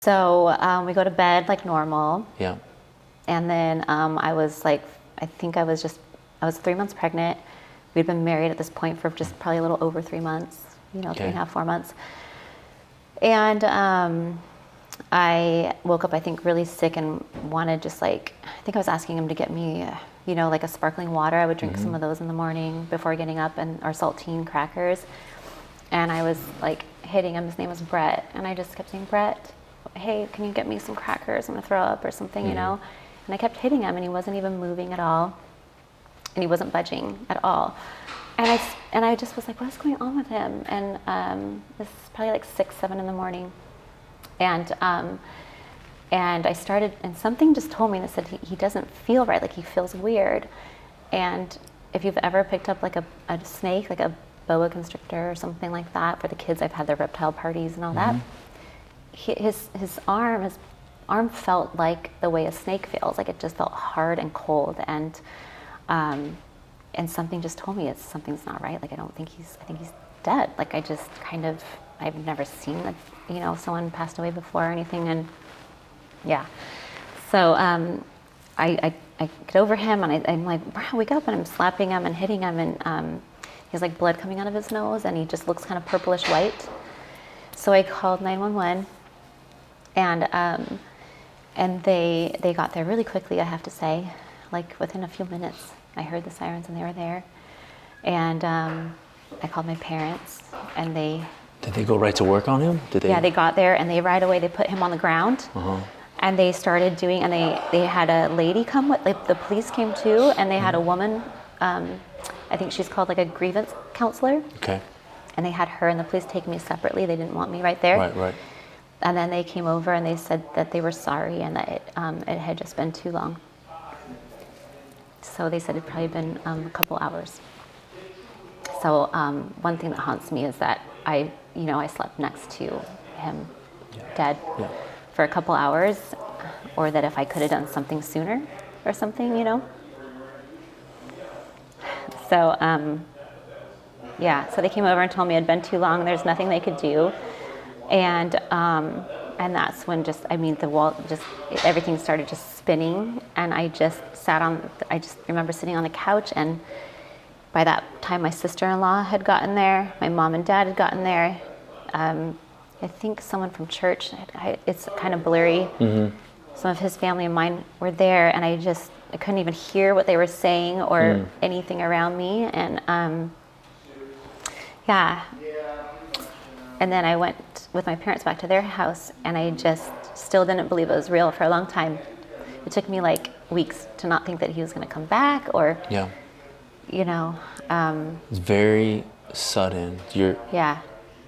So we go to bed like normal. Yeah. And then I was 3 months pregnant. We'd been married at this point for just probably a little over 3 months, 3.5, 4 months. And I woke up, I think, really sick and wanted I think I was asking him to get me, like a sparkling water. I would drink some of those in the morning before getting up, or saltine crackers. And I was like hitting him. His name was Brett. And I just kept saying, Brett, hey, can you get me some crackers? I'm gonna throw up or something, And I kept hitting him, and he wasn't even moving at all. And he wasn't budging at all. And I just was like, what's going on with him? And this is probably like 6, 7 in the morning. And I started, and something just told me that said he doesn't feel right, like he feels weird. And if you've ever picked up like a snake, like a boa constrictor or something like that, for the kids, I've had their reptile parties and all that. His arm felt like the way a snake feels, like it just felt hard and cold. And something just told me something's not right. Like I think he's dead. Like I've never seen someone passed away before or anything. And yeah, so I get over him, and I'm like, wake up, and I'm slapping him and hitting him, and he has like blood coming out of his nose, and he just looks kind of purplish white. So I called 911, and they got there really quickly, I have to say, like within a few minutes. I heard the sirens, and they were there. And I called my parents, and Did they go right to work on him? Yeah, they got there, and right away they put him on the ground. And they started doing, and they had a lady come with, like, the police came too, and they had a woman, I think she's called like a grievance counselor. Okay. And they had her and the police take me separately. They didn't want me right there. Right. And then they came over, and they said that they were sorry, and that it had just been too long. So they said it'd probably been a couple hours. So one thing that haunts me is that I slept next to him, dead, for a couple hours, or that if I could have done something sooner or something, So so they came over and told me it had been too long. There's nothing they could do, and that's when the wall, everything started just spinning, and I just remember sitting on the couch, and by that time my sister-in-law had gotten there, my mom and dad had gotten there, I think someone from church, it's kind of blurry, some of his family and mine were there, and I couldn't even hear what they were saying or anything around me, and and then I went with my parents back to their house, and I just still didn't believe it was real for a long time. It took me like weeks to not think that he was going to come back, or It's very sudden. You've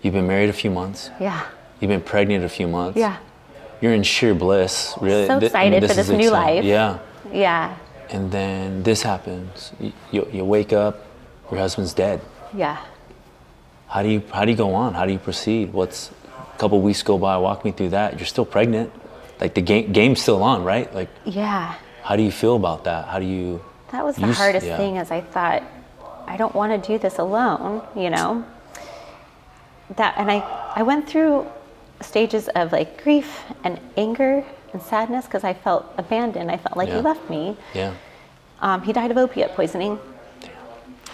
been married a few months. Yeah. You've been pregnant a few months. Yeah. You're in sheer bliss, really. So excited for this new life. Yeah. Yeah. And then this happens. You wake up, your husband's dead. Yeah. How do you go on? How do you proceed? A couple weeks go by, walk me through that. You're still pregnant. Like the game's still on, right? Like, yeah. How do you feel about that? How do you? That was the hardest thing, is I thought, I don't want to do this alone, That, and I went through stages of like grief and anger and sadness, because I felt abandoned. I felt like he left me. Yeah. He died of opiate poisoning.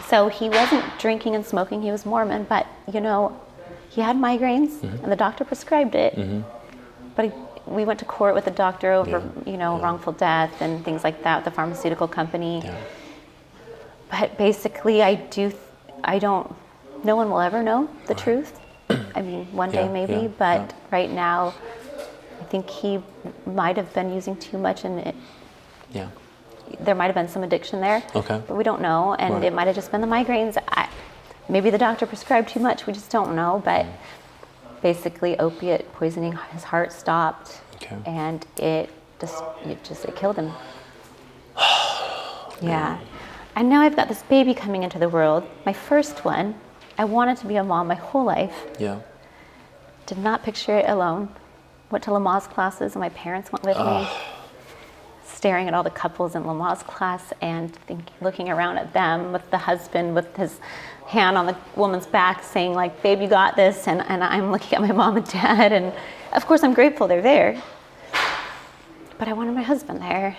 So he wasn't drinking and smoking. He was Mormon, but he had migraines, and the doctor prescribed it. But we went to court with the doctor over, wrongful death and things like that, the pharmaceutical company. Yeah. But basically, no one will ever know the truth. I mean, one day maybe, but right now, I think he might have been using too much, and there might have been some addiction there. Okay. But we don't know, and it might have just been the migraines. Maybe the doctor prescribed too much. We just don't know. But basically, opiate poisoning, his heart stopped, and it killed him. Yeah. And now I've got this baby coming into the world, my first one. I wanted to be a mom my whole life. Yeah. Did not picture it alone. Went to lamaze classes, and my parents went with me. staring at all the couples in lamaze class and looking around at them with the husband with his hand on the woman's back saying like, babe, you got this. And I'm looking at my mom and dad. And of course I'm grateful they're there. But I wanted my husband there.